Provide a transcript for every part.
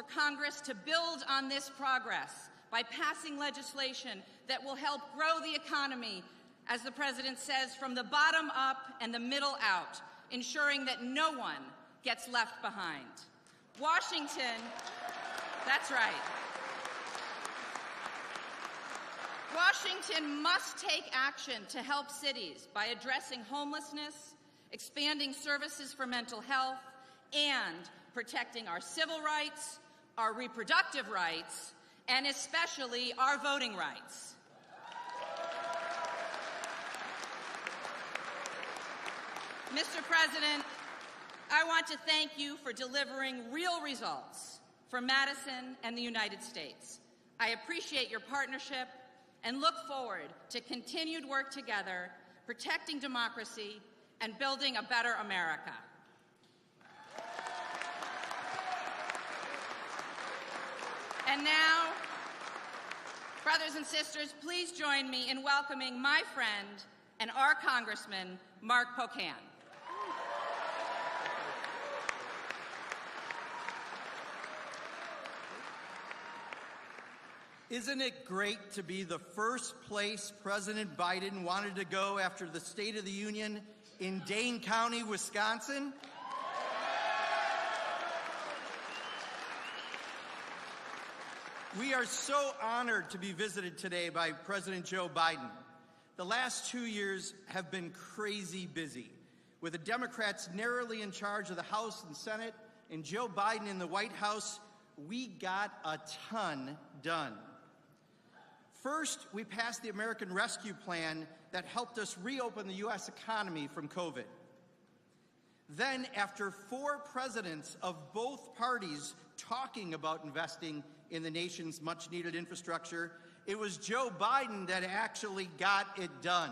Congress to build on this progress by passing legislation that will help grow the economy, as the President says, from the bottom up and the middle out, ensuring that no one gets left behind. Washington, that's right. Washington must take action to help cities by addressing homelessness, expanding services for mental health, and protecting our civil rights, our reproductive rights, and especially our voting rights. Mr. President, I want to thank you for delivering real results for Madison and the United States. I appreciate your partnership and look forward to continued work together, protecting democracy and building a better America. And now, brothers and sisters, please join me in welcoming my friend and our Congressman, Mark Pocan. Isn't it great to be the first place President Biden wanted to go after the State of the Union in Dane County, Wisconsin? We are so honored to be visited today by President Joe Biden. The last 2 years have been crazy busy, with the Democrats narrowly in charge of the House and Senate, and Joe Biden in the White House. We got a ton done. First, we passed the American Rescue Plan that helped us reopen the U.S. economy from COVID. Then, after 4 presidents of both parties talking about investing in the nation's much-needed infrastructure, it was Joe Biden that actually got it done.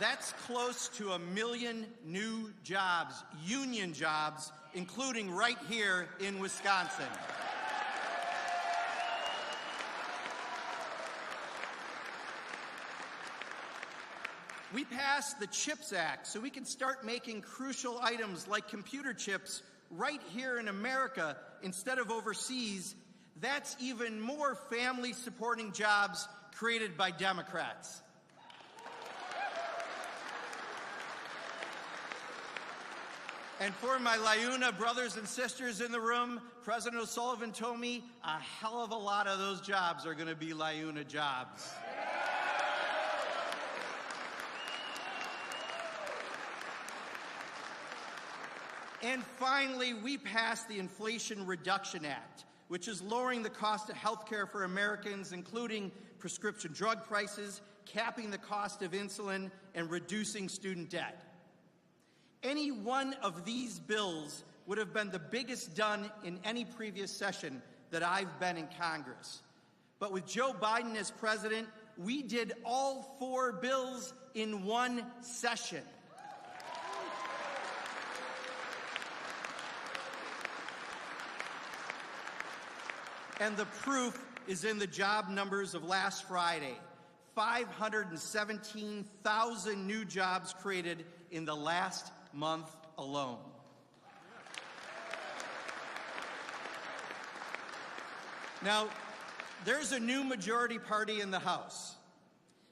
That's close to 1 million new jobs, union jobs, including right here in Wisconsin. We passed the CHIPS Act so we can start making crucial items like computer chips right here in America instead of overseas. That's even more family-supporting jobs created by Democrats. And for my LiUNA brothers and sisters in the room, President O'Sullivan told me a hell of a lot of those jobs are going to be LiUNA jobs. And finally, we passed the Inflation Reduction Act, which is lowering the cost of health care for Americans, including prescription drug prices, capping the cost of insulin, and reducing student debt. Any one of these bills would have been the biggest done in any previous session that I've been in Congress. But with Joe Biden as president, we did all 4 bills in one session. And the proof is in the job numbers of last Friday. 517,000 new jobs created in the last month alone. Now, there's a new majority party in the House.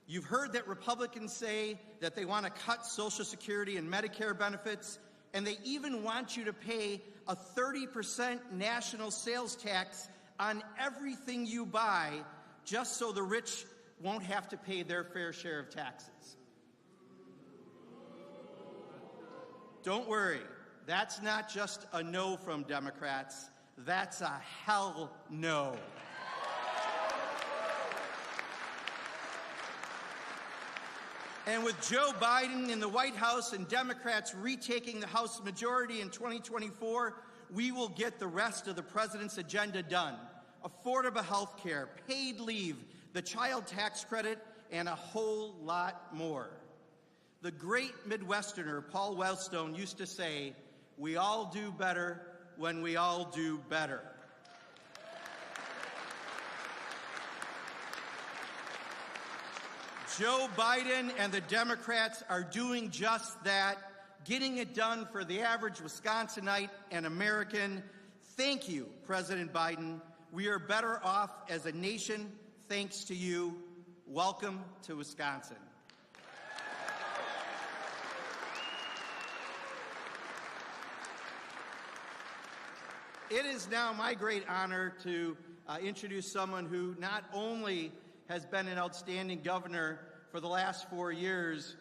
You've heard that Republicans say that they want to cut Social Security and Medicare benefits, and they even want you to pay a 30% national sales tax on everything you buy, just so the rich won't have to pay their fair share of taxes. Don't worry, that's not just a no from Democrats, that's a hell no. And with Joe Biden in the White House and Democrats retaking the House majority in 2024, we will get the rest of the president's agenda done. Affordable health care, paid leave, the child tax credit, and a whole lot more. The great Midwesterner Paul Wellstone used to say, "We all do better when we all do better." Joe Biden and the Democrats are doing just that, getting it done for the average Wisconsinite and American. Thank you, President Biden. We are better off as a nation thanks to you. Welcome to Wisconsin. It is now my great honor to introduce someone who not only has been an outstanding governor for the last 4 years,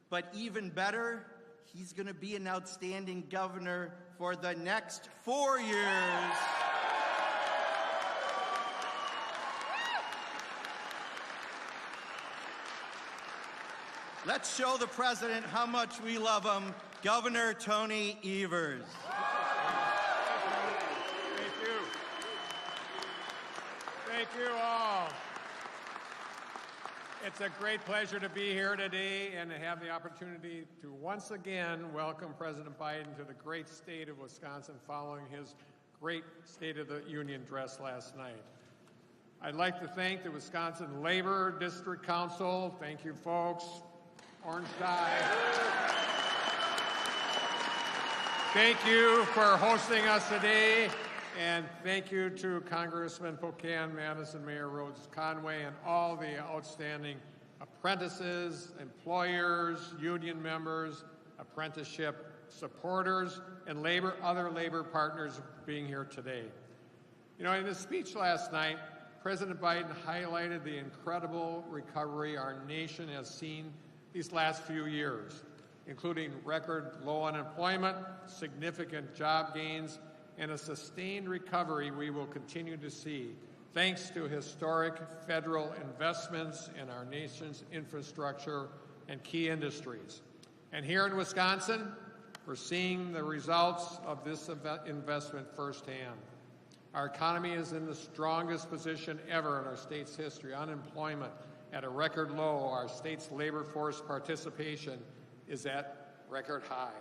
but even better, he's going to be an outstanding governor for the next 4 years. Let's show the president how much we love him, Governor Tony Evers. Thank you all. It's a great pleasure to be here today and to have the opportunity to once again welcome President Biden to the great state of Wisconsin following his great State of the Union address last night. I'd like to thank the Wisconsin Labor District Council. Thank you, folks. Orange tie. Thank you for hosting us today. And thank you to Congressman Pocan, Madison, Mayor Rhodes Conway, and all the outstanding apprentices, employers, union members, apprenticeship supporters, and other labor partners being here today. You know, in his speech last night, President Biden highlighted the incredible recovery our nation has seen these last few years, including record low unemployment, significant job gains, and a sustained recovery we will continue to see, thanks to historic federal investments in our nation's infrastructure and key industries. And here in Wisconsin, we're seeing the results of this investment firsthand. Our economy is in the strongest position ever in our state's history. Unemployment at a record low. Our state's labor force participation is at record high.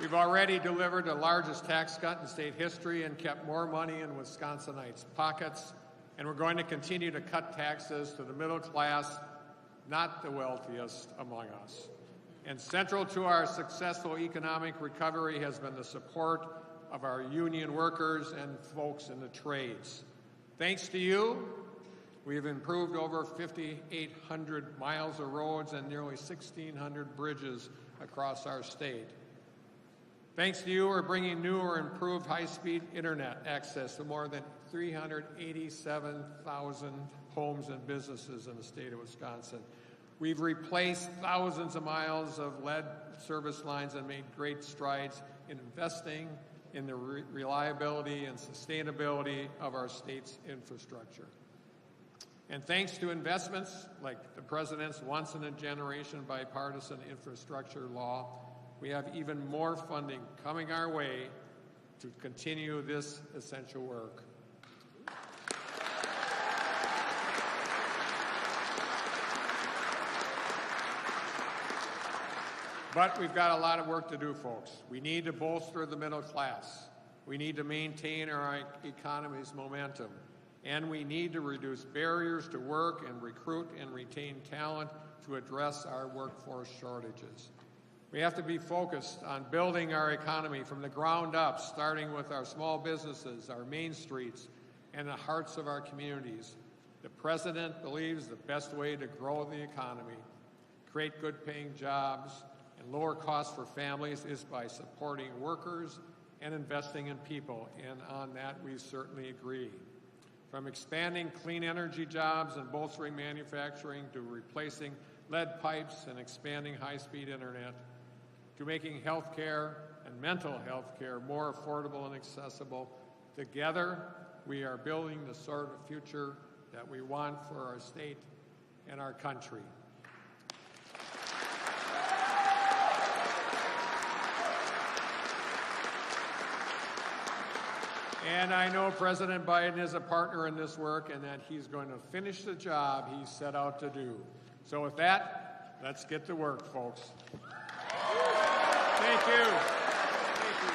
We've already delivered the largest tax cut in state history and kept more money in Wisconsinites' pockets, and we're going to continue to cut taxes to the middle class, not the wealthiest among us. And central to our successful economic recovery has been the support of our union workers and folks in the trades. Thanks to you, we've improved over 5,800 miles of roads and nearly 1,600 bridges across our state. Thanks to you, we're bringing new or improved high-speed internet access to more than 387,000 homes and businesses in the state of Wisconsin. We've replaced thousands of miles of lead service lines and made great strides in investing in the reliability and sustainability of our state's infrastructure. And thanks to investments like the President's once-in-a-generation bipartisan infrastructure law, we have even more funding coming our way to continue this essential work. But we've got a lot of work to do, folks. We need to bolster the middle class. We need to maintain our economy's momentum. And we need to reduce barriers to work and recruit and retain talent to address our workforce shortages. We have to be focused on building our economy from the ground up, starting with our small businesses, our main streets, and the hearts of our communities. The President believes the best way to grow the economy, create good-paying jobs, and lower costs for families is by supporting workers and investing in people, and on that we certainly agree. From expanding clean energy jobs and bolstering manufacturing to replacing lead pipes and expanding high-speed internet, to making health care and mental health care more affordable and accessible. Together, we are building the sort of future that we want for our state and our country. And I know President Biden is a partner in this work and that he's going to finish the job he set out to do. So with that, let's get to work, folks. Thank you. Thank you.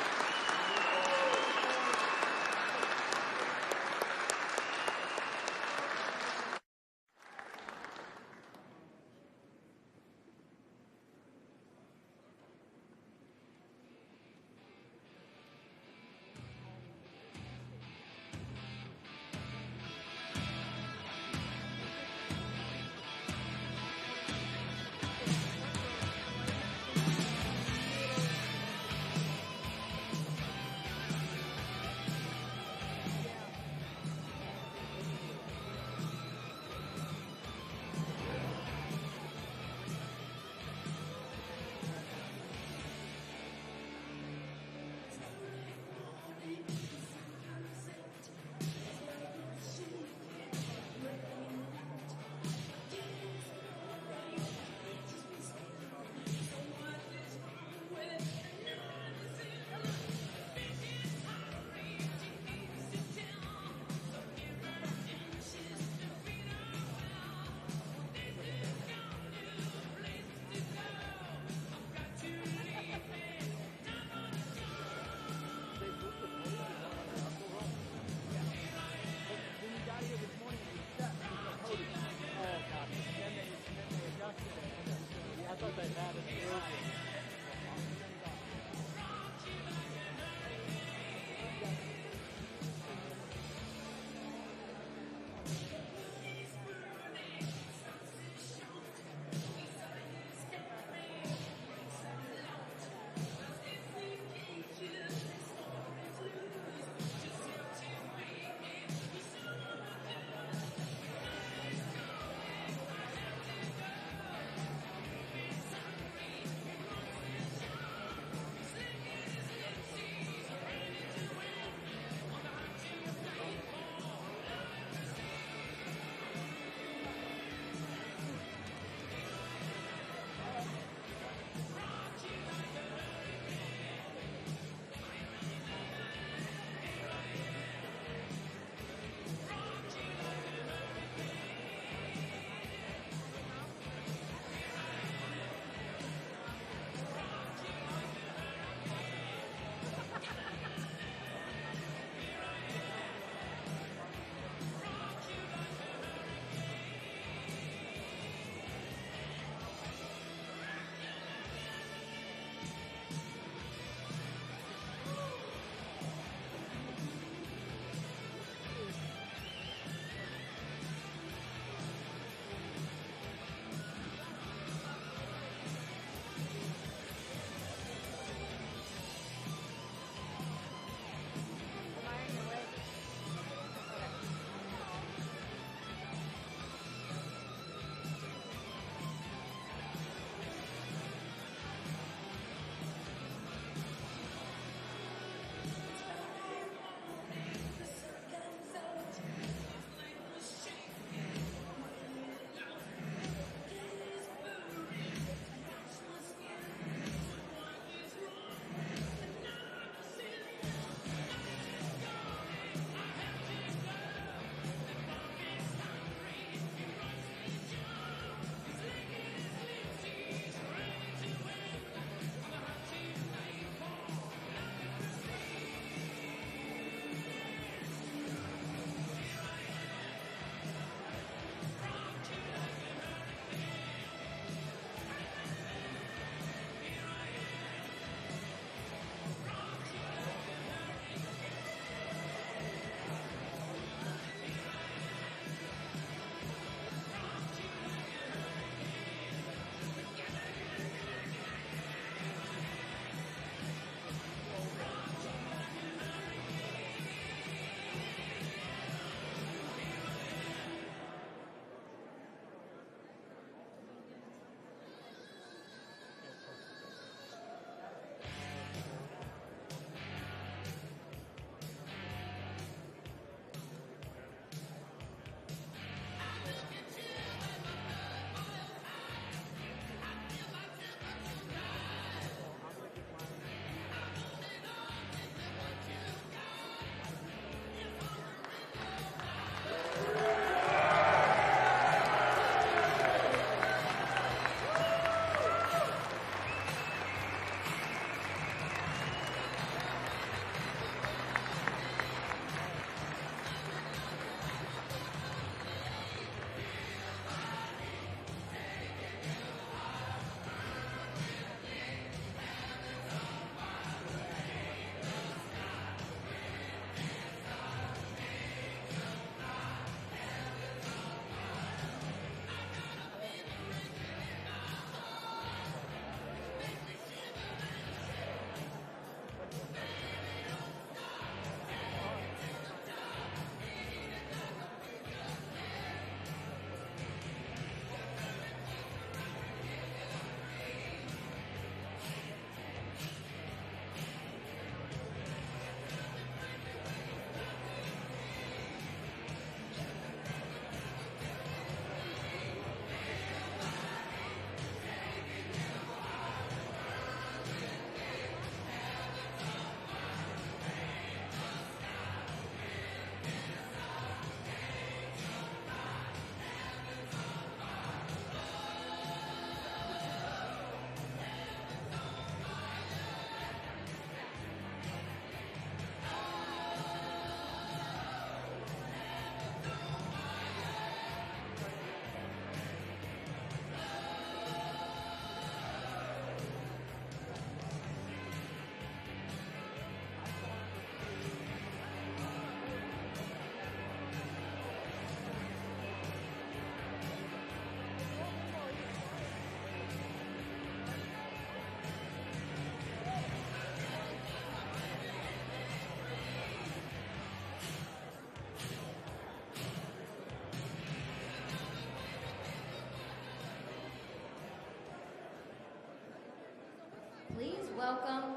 welcome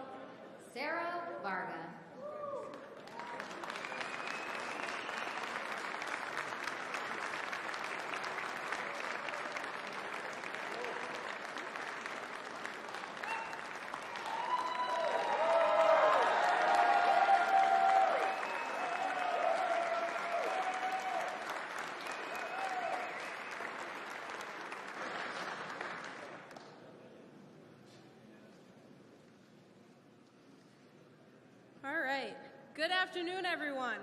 Sarah Varga. Good afternoon, everyone.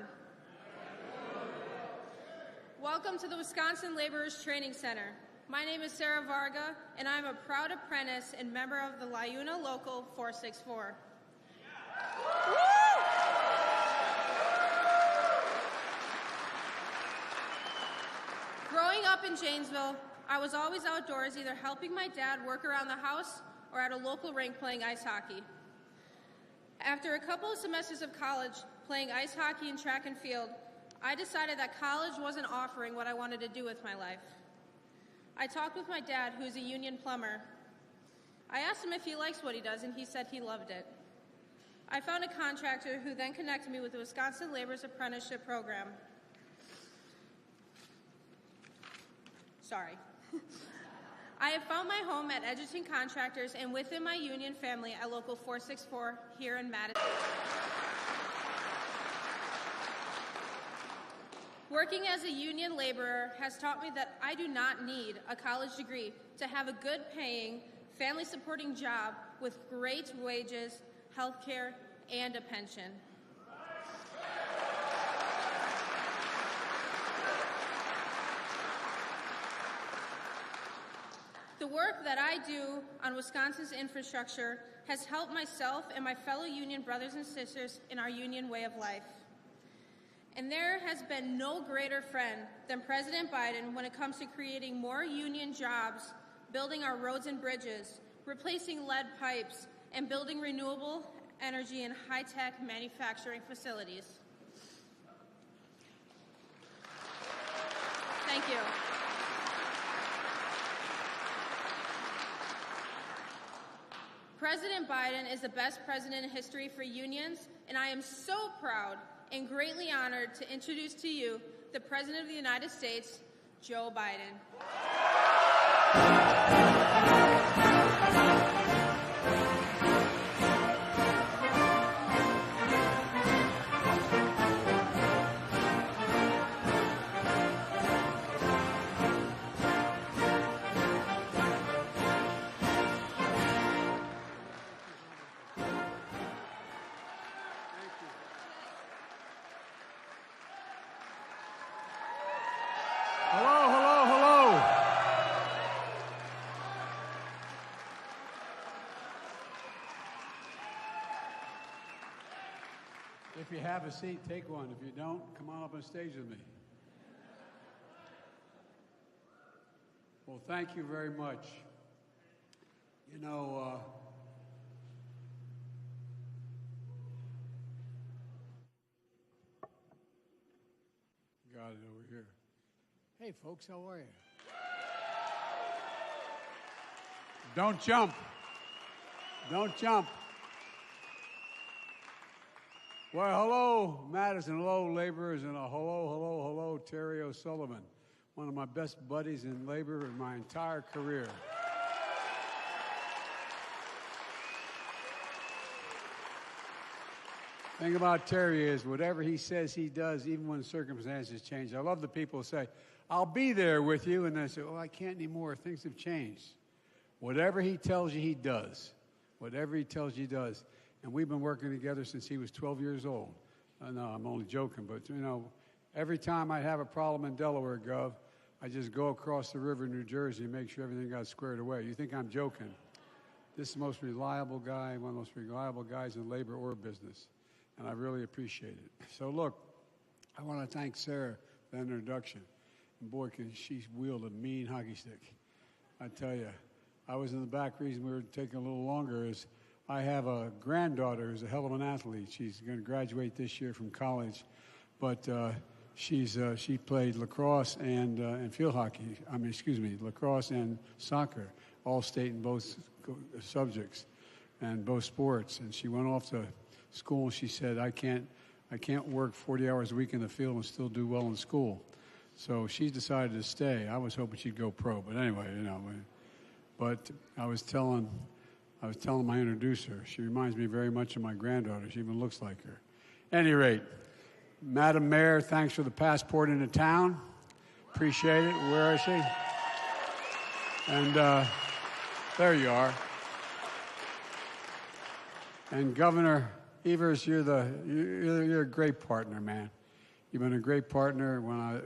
Welcome to the Wisconsin Laborers Training Center. My name is Sarah Varga, and I'm a proud apprentice and member of the LiUNA Local 464. Growing up in Janesville, I was always outdoors, either helping my dad work around the house or at a local rink playing ice hockey. After a couple of semesters of college playing ice hockey and track and field, I decided that college wasn't offering what I wanted to do with my life. I talked with my dad, who's a union plumber. I asked him if he likes what he does, and he said he loved it. I found a contractor who then connected me with the Wisconsin Laborers Apprenticeship Program. I have found my home at Edgerton Contractors and within my union family at Local 464 here in Madison. Working as a union laborer has taught me that I do not need a college degree to have a good paying, family supporting job with great wages, health care, and a pension. The work that I do on Wisconsin's infrastructure has helped myself and my fellow union brothers and sisters in our union way of life. And there has been no greater friend than President Biden when it comes to creating more union jobs, building our roads and bridges, replacing lead pipes, and building renewable energy and high-tech manufacturing facilities. Thank you. President Biden is the best president in history for unions, and I am so proud and greatly honored to introduce to you the President of the United States, Joe Biden. If you have a seat, take one. If you don't, come on up on stage with me. Well, thank you very much. You know, got it over here. Hey, folks, how are you? Don't jump. Don't jump. Well, hello, Madison. Hello, laborers, and a hello, Terry O'Sullivan, one of my best buddies in labor in my entire career. The thing about Terry is whatever he says he does, even when circumstances change. I love the people who say, I'll be there with you, and I say, oh, I can't anymore. Things have changed. Whatever he tells you, he does. Whatever he tells you, he does. And we've been working together since he was 12 years old. No, I'm only joking, but, you know, every time I have a problem in Delaware, Gov, I just go across the river in New Jersey and make sure everything got squared away. You think I'm joking? This is the most reliable guy, one of the most reliable guys in labor or business, and I really appreciate it. So, look, I want to thank Sarah for the introduction. And, boy, can she wield a mean hockey stick. I tell you, I was in the back. Reason we were taking a little longer is I have a granddaughter who's a hell of an athlete. She's going to graduate this year from college, but she played lacrosse and field hockey. Lacrosse and soccer, all state in both subjects. and both sports. And she went off to school, and she said, I can't work 40 hours a week in the field and still do well in school. So she decided to stay. I was hoping she'd go pro, but anyway, But I was telling my introducer, she reminds me very much of my granddaughter. She even looks like her. At any rate, Madam Mayor, thanks for the passport into town. Appreciate it. Where is she? And there you are. And Governor Evers, you're a great partner, man. You've been a great partner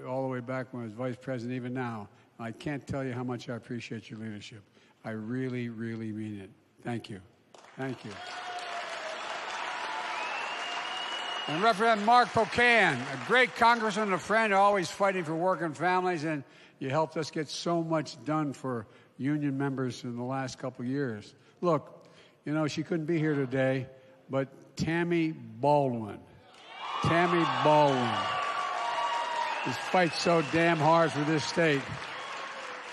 all the way back when I was vice president, even now. I can't tell you how much I appreciate your leadership. I really, really mean it. Thank you. Thank you. And Representative Mark Pocan, a great congressman and a friend, always fighting for working families, and you helped us get so much done for union members in the last couple of years. Look, she couldn't be here today, but Tammy Baldwin just fights so damn hard for this state.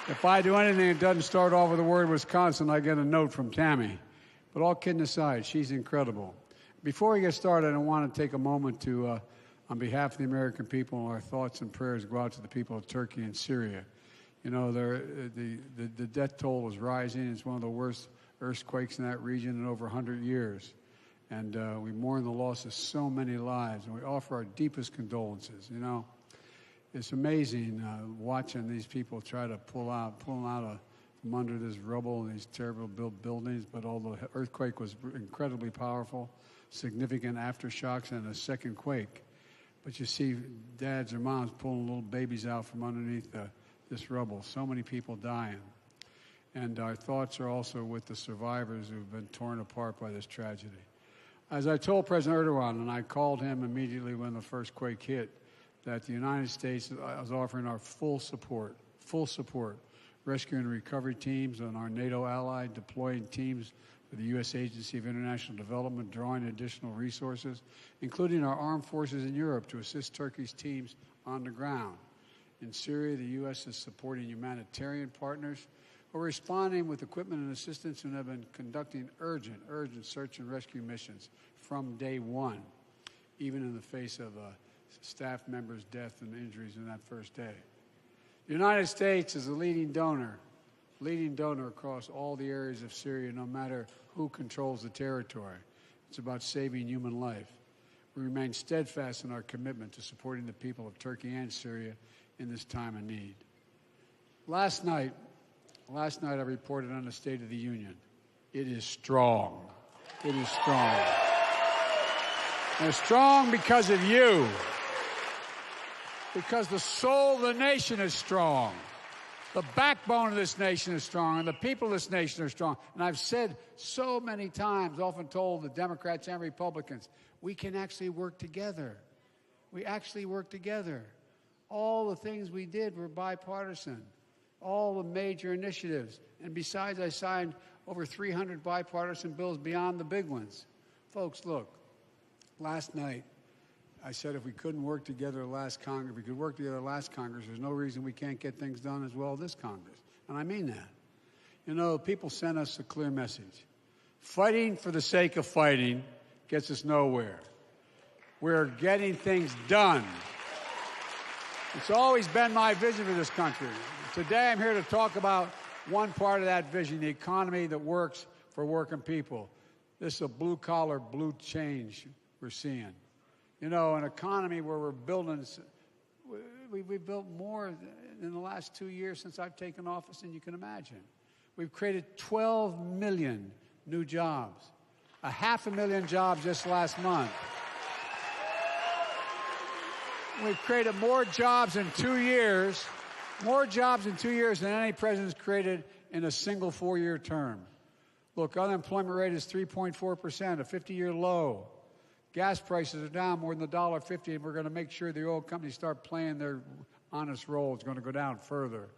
If I do anything that doesn't start off with the word Wisconsin, I get a note from Tammy. But all kidding aside, she's incredible. Before we get started, I want to take a moment to, on behalf of the American people, our thoughts and prayers go out to the people of Turkey and Syria. The death toll is rising. It's one of the worst earthquakes in that region in over 100 years. And we mourn the loss of so many lives, and we offer our deepest condolences. It's amazing watching these people try to pull out from under this rubble and these terrible built buildings. But although the earthquake was incredibly powerful, significant aftershocks, and a second quake. But you see dads or moms pulling little babies out from underneath this rubble. So many people dying. And our thoughts are also with the survivors who've been torn apart by this tragedy. As I told President Erdogan, and I called him immediately when the first quake hit, that the United States is offering our full support, rescue and recovery teams and our NATO ally, deploying teams for the U.S. Agency of International Development, drawing additional resources, including our armed forces in Europe to assist Turkey's teams on the ground. In Syria, the U.S. is supporting humanitarian partners who are responding with equipment and assistance and have been conducting urgent search and rescue missions from day one, even in the face of a staff member's death and injuries in that first day. The United States is a leading donor across all the areas of Syria, no matter who controls the territory. It's about saving human life. We remain steadfast in our commitment to supporting the people of Turkey and Syria in this time of need. Last night I reported on the State of the Union. It is strong. It is strong. And it's strong because of you. Because the soul of the nation is strong. The backbone of this nation is strong, and the people of this nation are strong. And I've said so many times, often told the Democrats and Republicans, we can actually work together. We actually work together. All the things we did were bipartisan. All the major initiatives. And besides, I signed over 300 bipartisan bills beyond the big ones. Folks, look, last night, I said if we couldn't work together last Congress, if we could work together last Congress, there's no reason we can't get things done as well this Congress. And I mean that. People sent us a clear message. Fighting for the sake of fighting gets us nowhere. We're getting things done. It's always been my vision for this country. Today I'm here to talk about one part of that vision, the economy that works for working people. This is a blue-collar, blue change we're seeing. An economy where we're building, we've built more in the last 2 years since I've taken office than you can imagine. We've created 12 million new jobs, 500,000 jobs just last month. We've created more jobs in 2 years, than any president's created in a single 4-year term. Look, unemployment rate is 3.4%, a 50-year low. Gas prices are down more than $1.50, and we're going to make sure the oil companies start playing their honest role. It's going to go down further.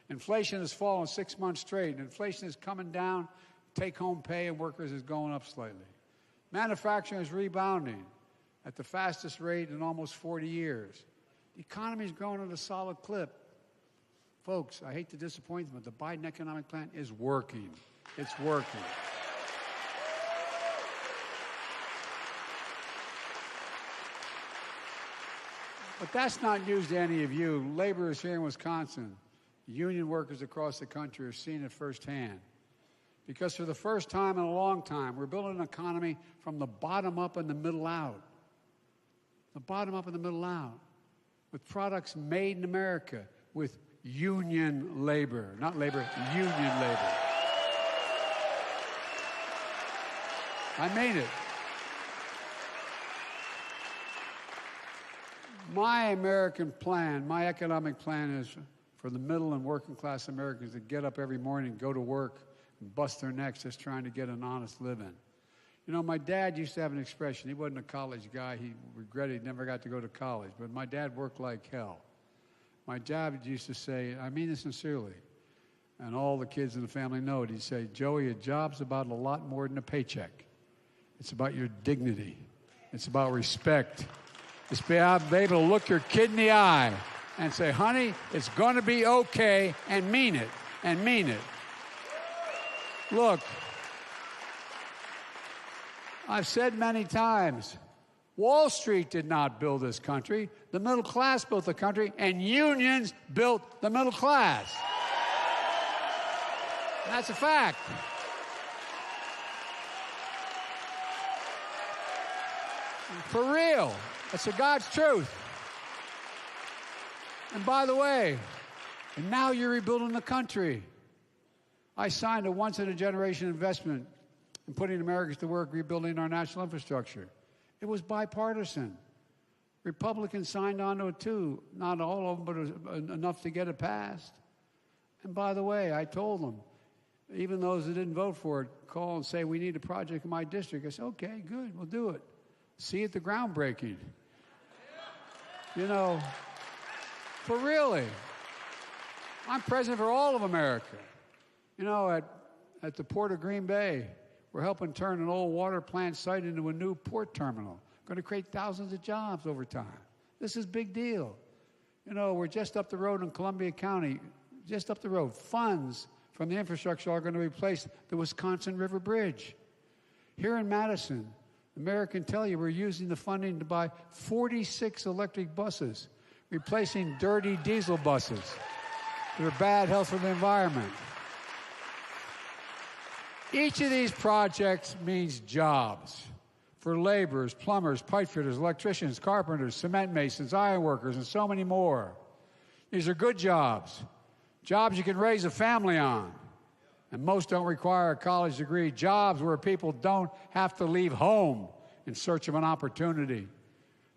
Inflation has fallen 6 months straight. Inflation is coming down. Take-home pay of workers is going up slightly. Manufacturing is rebounding at the fastest rate in almost 40 years. The economy is growing at a solid clip. Folks, I hate to disappoint you, but the Biden economic plan is working. It's working. But that's not news to any of you. Laborers here in Wisconsin, union workers across the country are seeing it firsthand. Because for the first time in a long time, we're building an economy from the bottom up and the middle out. The bottom up and the middle out. With products made in America, with union labor. Not labor, union labor. I mean it. My American plan, my economic plan is for the middle and working class Americans to get up every morning, go to work, and bust their necks just trying to get an honest living. You know, my dad used to have an expression. He wasn't a college guy. He regretted he never got to go to college. But my dad worked like hell. My dad used to say, I mean this sincerely, and all the kids in the family know it. He'd say, Joey, a job's about a lot more than a paycheck. It's about your dignity. It's about respect. It's being able to look your kid in the eye and say, honey, it's going to be okay, and mean it, and mean it. Look, I've said many times, Wall Street did not build this country. The middle class built the country, and unions built the middle class. That's a fact. For real. That's the God's truth. And by the way, and now you're rebuilding the country. I signed a once-in-a-generation investment in putting Americans to work rebuilding our national infrastructure. It was bipartisan. Republicans signed on to it too. Not all of them, but enough to get it passed. And by the way, I told them, even those that didn't vote for it, call and say, we need a project in my district. I said, okay, good, we'll do it. See you at the groundbreaking. You know, for really. I'm president for all of America. You know, at the Port of Green Bay, we're helping turn an old water plant site into a new port terminal. Going to create thousands of jobs over time. This is a big deal. You know, we're just up the road in Columbia County, just up the road. Funds from the infrastructure are going to replace the Wisconsin River Bridge. Here in Madison, the mayor can tell you we're using the funding to buy 46 electric buses, replacing dirty diesel buses that are bad health for the environment. Each of these projects means jobs for laborers, plumbers, pipe fitters, electricians, carpenters, cement masons, iron workers, and so many more. These are good jobs, jobs you can raise a family on. And most don't require a college degree, jobs where people don't have to leave home in search of an opportunity.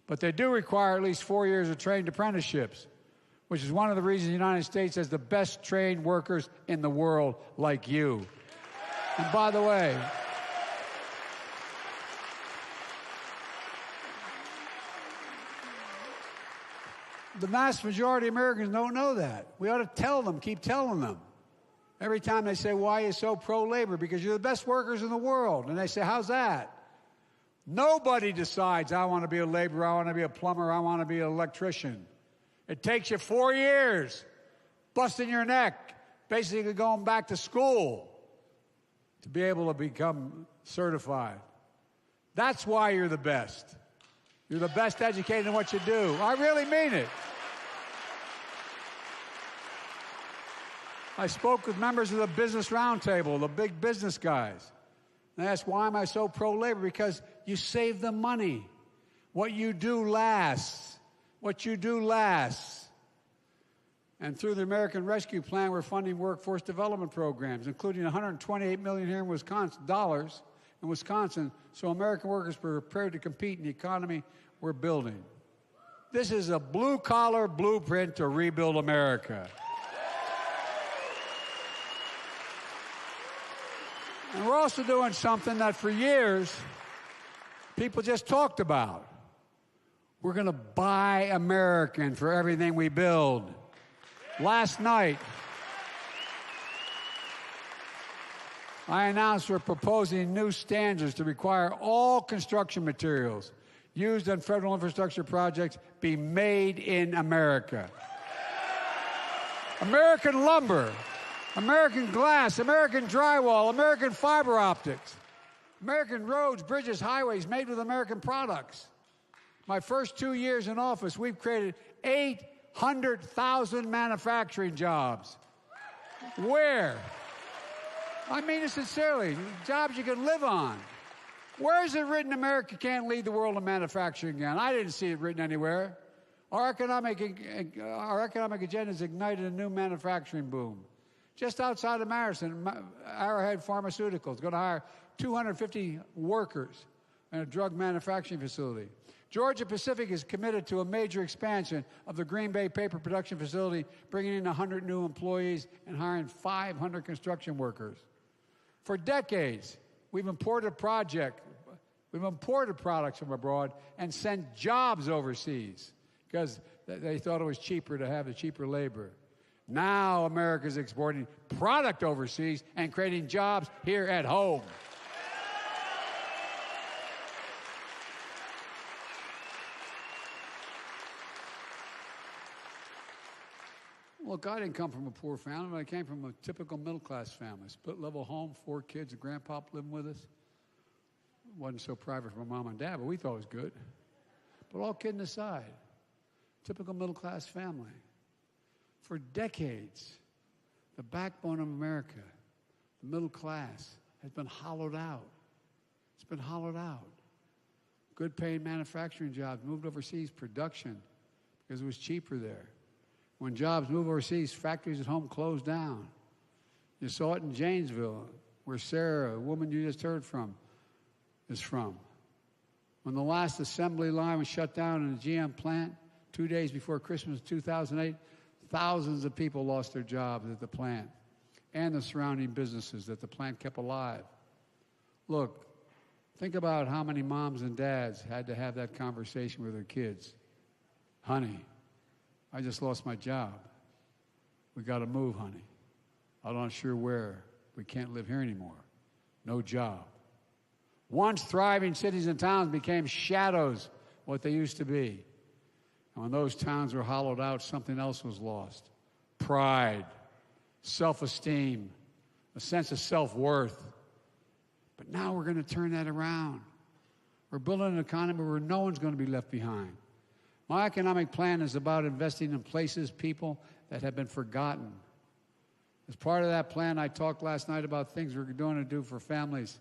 But they do require at least 4 years of trained apprenticeships, which is one of the reasons the United States has the best trained workers in the world like you. And by the way, the vast majority of Americans don't know that. We ought to tell them, keep telling them. Every time they say, why are you so pro-labor? Because you're the best workers in the world. And they say, how's that? Nobody decides, I want to be a laborer, I want to be a plumber, I want to be an electrician. It takes you 4 years, busting your neck, basically going back to school to be able to become certified. That's why you're the best. You're the best educated in what you do. I really mean it. I spoke with members of the Business Roundtable, the big business guys. And I asked, why am I so pro-labor? Because you save them money. What you do lasts. What you do lasts. And through the American Rescue Plan, we're funding workforce development programs, including $128 million here in Wisconsin, so American workers are prepared to compete in the economy we're building. This is a blue-collar blueprint to rebuild America. And we're also doing something that for years people just talked about. We're going to buy American for everything we build. Last night, I announced we're proposing new standards to require all construction materials used on federal infrastructure projects be made in America. American lumber, American glass, American drywall, American fiber optics, American roads, bridges, highways made with American products. My first 2 years in office, we've created 800,000 manufacturing jobs. Where? I mean it sincerely. Jobs you can live on. Where is it written America can't lead the world in manufacturing again? I didn't see it written anywhere. Our economic agenda has ignited a new manufacturing boom. Just outside of Madison, Arrowhead Pharmaceuticals is going to hire 250 workers in a drug manufacturing facility. Georgia Pacific is committed to a major expansion of the Green Bay paper production facility, bringing in 100 new employees and hiring 500 construction workers. For decades, we've imported products from abroad and sent jobs overseas because they thought it was cheaper to have the cheaper labor. Now America's exporting product overseas and creating jobs here at home. Look, I didn't come from a poor family, but I came from a typical middle-class family. Split-level home, 4 kids, a grandpa living with us. Wasn't so private for mom and dad, but we thought it was good. But all kidding aside, typical middle-class family. For decades, the backbone of America, the middle class, has been hollowed out. It's been hollowed out. Good-paying manufacturing jobs moved overseas, production, because it was cheaper there. When jobs move overseas, factories at home close down. You saw it in Janesville, where Sarah, a woman you just heard from, is from. When the last assembly line was shut down in the GM plant 2 days before Christmas 2008, thousands of people lost their jobs at the plant and the surrounding businesses that the plant kept alive. Look, think about how many moms and dads had to have that conversation with their kids. Honey, I just lost my job. We got to move, honey. I'm not sure where. We can't live here anymore. No job. Once thriving cities and towns became shadows of what they used to be. And when those towns were hollowed out, something else was lost. Pride, self-esteem, a sense of self-worth. But now we're going to turn that around. We're building an economy where no one's going to be left behind. My economic plan is about investing in places, people that have been forgotten. As part of that plan, I talked last night about things we're going to do for families.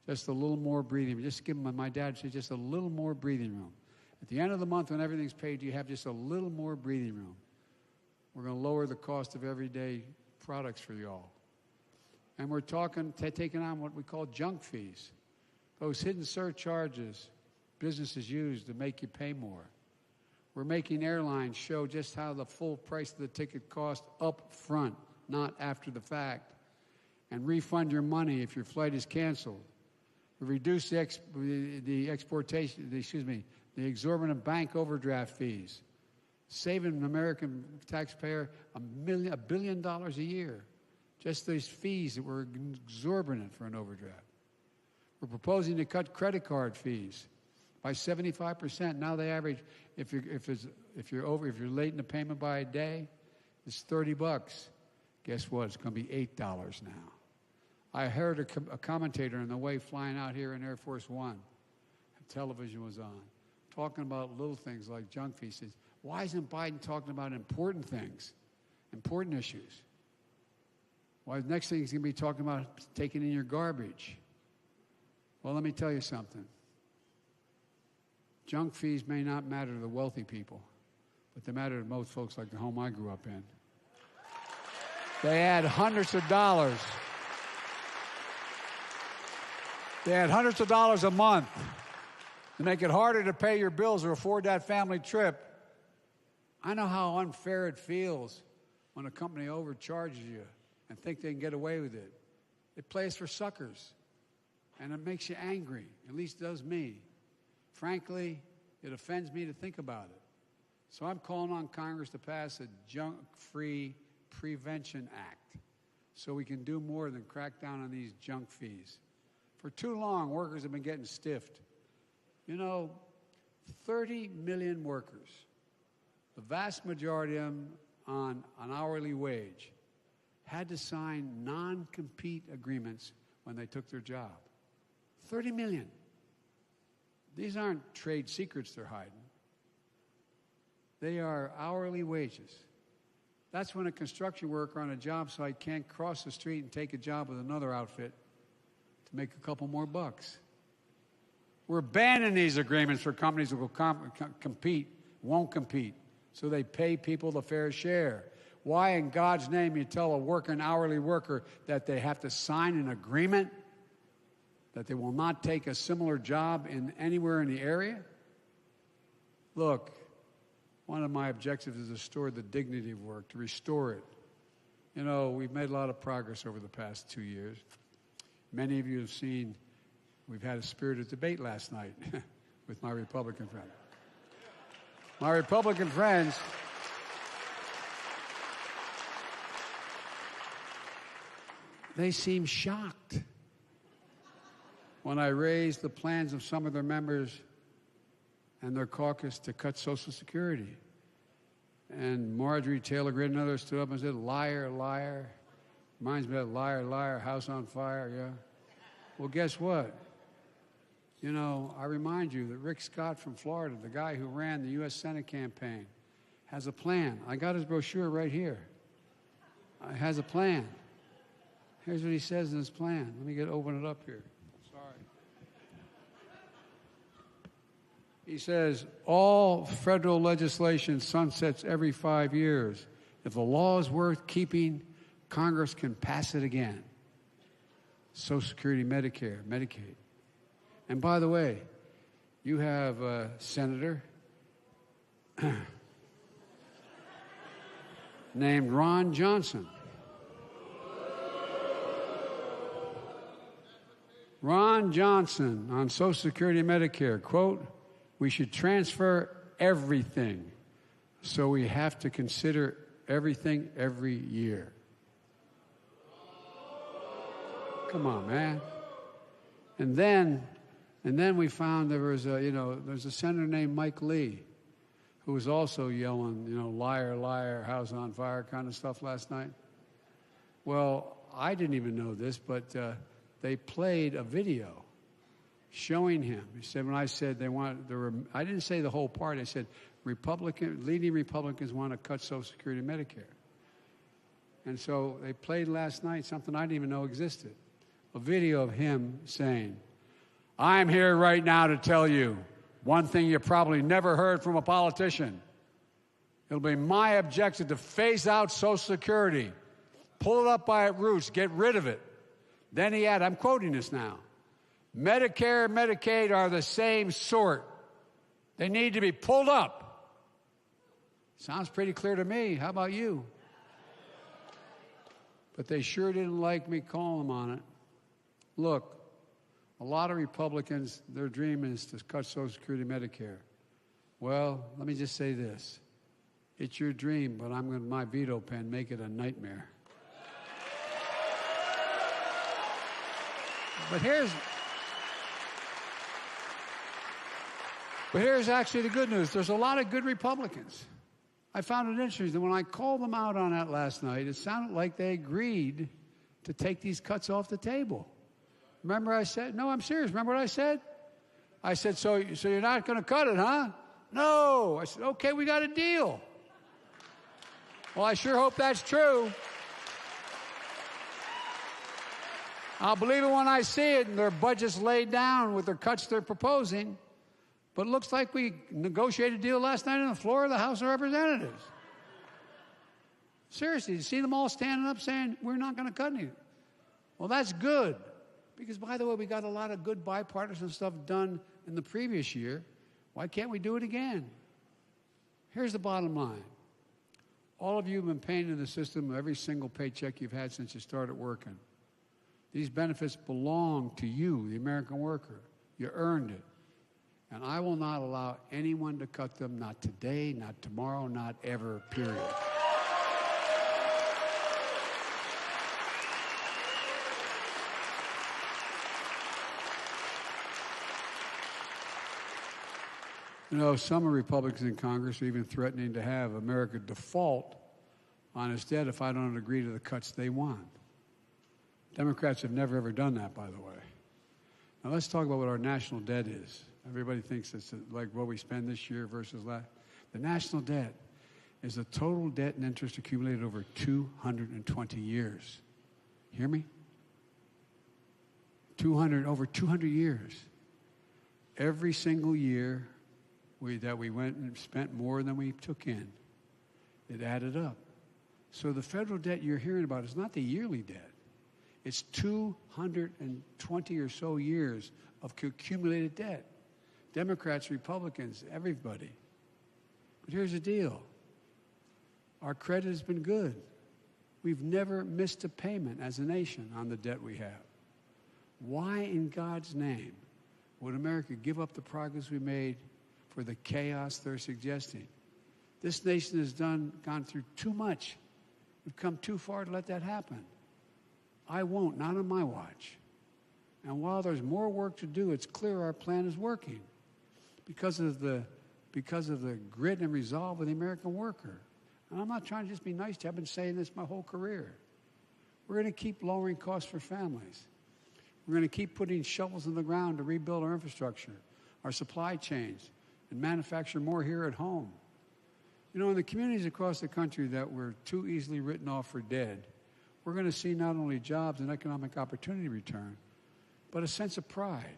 Just a little more breathing room. Just give them, my dad said, just a little more breathing room. At the end of the month, when everything's paid, you have just a little more breathing room. We're going to lower the cost of everyday products for y'all. And we're taking on what we call junk fees. Those hidden surcharges businesses use to make you pay more. We're making airlines show just how the full price of the ticket costs up front, not after the fact. And refund your money if your flight is canceled. We reduce the exorbitant bank overdraft fees, saving an American taxpayer $1 billion a year. Just these fees that were exorbitant for an overdraft. We're proposing to cut credit card fees by 75%. Now they average, if you're late in the payment by a day, it's $30. Guess what? It's going to be $8 now. I heard a commentator on the way flying out here in Air Force One, television was on, talking about little things like junk fees. He says, why isn't Biden talking about important things, important issues? Why the next thing he's going to be talking about taking in your garbage? Well, let me tell you something. Junk fees may not matter to the wealthy people, but they matter to most folks like the home I grew up in. They add hundreds of dollars. They add hundreds of dollars a month to make it harder to pay your bills or afford that family trip. I know how unfair it feels when a company overcharges you and think they can get away with it. It plays for suckers, and it makes you angry. At least it does me. Frankly, it offends me to think about it. So I'm calling on Congress to pass a junk-free prevention act so we can do more than crack down on these junk fees. For too long, workers have been getting stiffed. You know, 30 million workers, the vast majority of them on an hourly wage, had to sign non-compete agreements when they took their job. 30 million. These aren't trade secrets they're hiding. They are hourly wages. That's when a construction worker on a job site can't cross the street and take a job with another outfit to make a couple more bucks. We're banning these agreements for companies that will compete, won't compete, so they pay people the fair share. Why in God's name you tell an hourly worker that they have to sign an agreement that they will not take a similar job anywhere in the area? Look, one of my objectives is to restore the dignity of work, to restore it. You know, we've made a lot of progress over the past 2 years. Many of you have seen we've had a spirited debate last night with my Republican friends. My Republican friends they seem shocked when I raised the plans of some of their members and their caucus to cut Social Security. And Marjorie Taylor Greene and others stood up and said, liar, liar. Reminds me of liar, liar, house on fire, yeah. Well, guess what? You know, I remind you that Rick Scott from Florida, the guy who ran the U.S. Senate campaign, has a plan. I got his brochure right here. Has a plan. Here's what he says in his plan. Let me open it up here. Sorry. He says, all federal legislation sunsets every 5 years. If the law is worth keeping, Congress can pass it again. Social Security, Medicare, Medicaid. And by the way, you have a senator named Ron Johnson. Ron Johnson on Social Security and Medicare, quote, we should transfer everything, so we have to consider everything every year. Come on, man. And then we found there's a senator named Mike Lee who was also yelling, liar, liar, house on fire kind of stuff last night. Well, I didn't even know this, but they played a video showing him. He said, when I said I didn't say the whole part. I said, leading Republicans want to cut Social Security and Medicare. And so they played last night something I didn't even know existed. A video of him saying, I'm here right now to tell you one thing you probably never heard from a politician. It'll be my objective to phase out Social Security, pull it up by its roots, get rid of it. Then he had, I'm quoting this now, Medicare and Medicaid are the same sort. They need to be pulled up. Sounds pretty clear to me. How about you? But they sure didn't like me calling them on it. Look, a lot of Republicans, their dream is to cut Social Security and Medicare. Well, let me just say this. It's your dream, but I'm going to, my veto pen, make it a nightmare. But here's actually the good news. There's a lot of good Republicans. I found it interesting that when I called them out on that last night, it sounded like they agreed to take these cuts off the table. Remember I said, no, I'm serious. Remember what I said? I said, so you're not going to cut it, huh? No. I said, okay, we got a deal. Well, I sure hope that's true. I'll believe it when I see it and their budget's laid down with their cuts they're proposing. But it looks like we negotiated a deal last night on the floor of the House of Representatives. Seriously, you see them all standing up saying, we're not going to cut anything. Well, that's good. Because, by the way, we got a lot of good bipartisan stuff done in the previous year. Why can't we do it again? Here's the bottom line. All of you have been paying into the system every single paycheck you've had since you started working. These benefits belong to you, the American worker. You earned it. And I will not allow anyone to cut them, not today, not tomorrow, not ever, period. Some Republicans in Congress are even threatening to have America default on its debt if I don't agree to the cuts they want. Democrats have never, ever done that, by the way. Now, let's talk about what our national debt is. Everybody thinks it's like what we spend this year versus last. The national debt is the total debt and interest accumulated over 220 years. Hear me? Over 200 years. Every single year that we went and spent more than we took in, it added up. So the federal debt you're hearing about is not the yearly debt. It's 220 or so years of accumulated debt. Democrats, Republicans, everybody. But here's the deal. Our credit has been good. We've never missed a payment as a nation on the debt we have. Why in God's name would America give up the progress we made for the chaos they're suggesting? This nation has gone through too much. We've come too far to let that happen. I won't, not on my watch. And while there's more work to do, it's clear our plan is working because of the grit and resolve of the American worker. And I'm not trying to just be nice to you. I've been saying this my whole career. We're going to keep lowering costs for families. We're going to keep putting shovels in the ground to rebuild our infrastructure, our supply chains, and manufacture more here at home. You know, in the communities across the country that were too easily written off for dead, we're going to see not only jobs and economic opportunity return, but a sense of pride.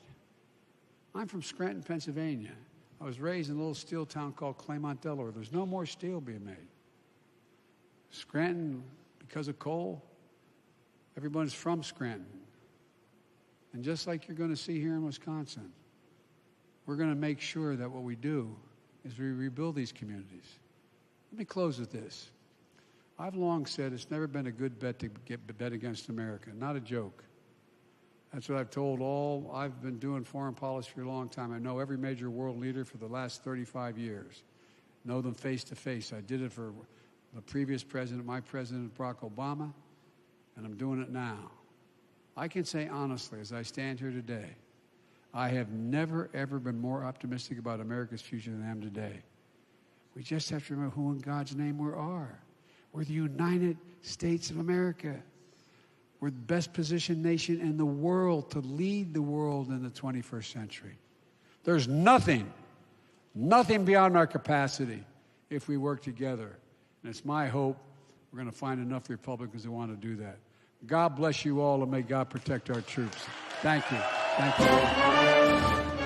I'm from Scranton, Pennsylvania. I was raised in a little steel town called Claymont, Delaware. There's no more steel being made. Scranton, because of coal, everyone's from Scranton. And just like you're going to see here in Wisconsin, we're going to make sure that what we do is we rebuild these communities. Let me close with this. I've long said it's never been a good bet to bet against America. Not a joke. That's what I've told I've been doing foreign policy for a long time. I know every major world leader for the last 35 years. Know them face to face. I did it for the previous president, my president, Barack Obama, and I'm doing it now. I can say honestly, as I stand here today, I have never, ever been more optimistic about America's future than I am today. We just have to remember who in God's name we are. We're the United States of America. We're the best positioned nation in the world to lead the world in the 21st century. There's nothing beyond our capacity if we work together. And it's my hope we're going to find enough Republicans who want to do that. God bless you all, and may God protect our troops. Thank you. Thank you.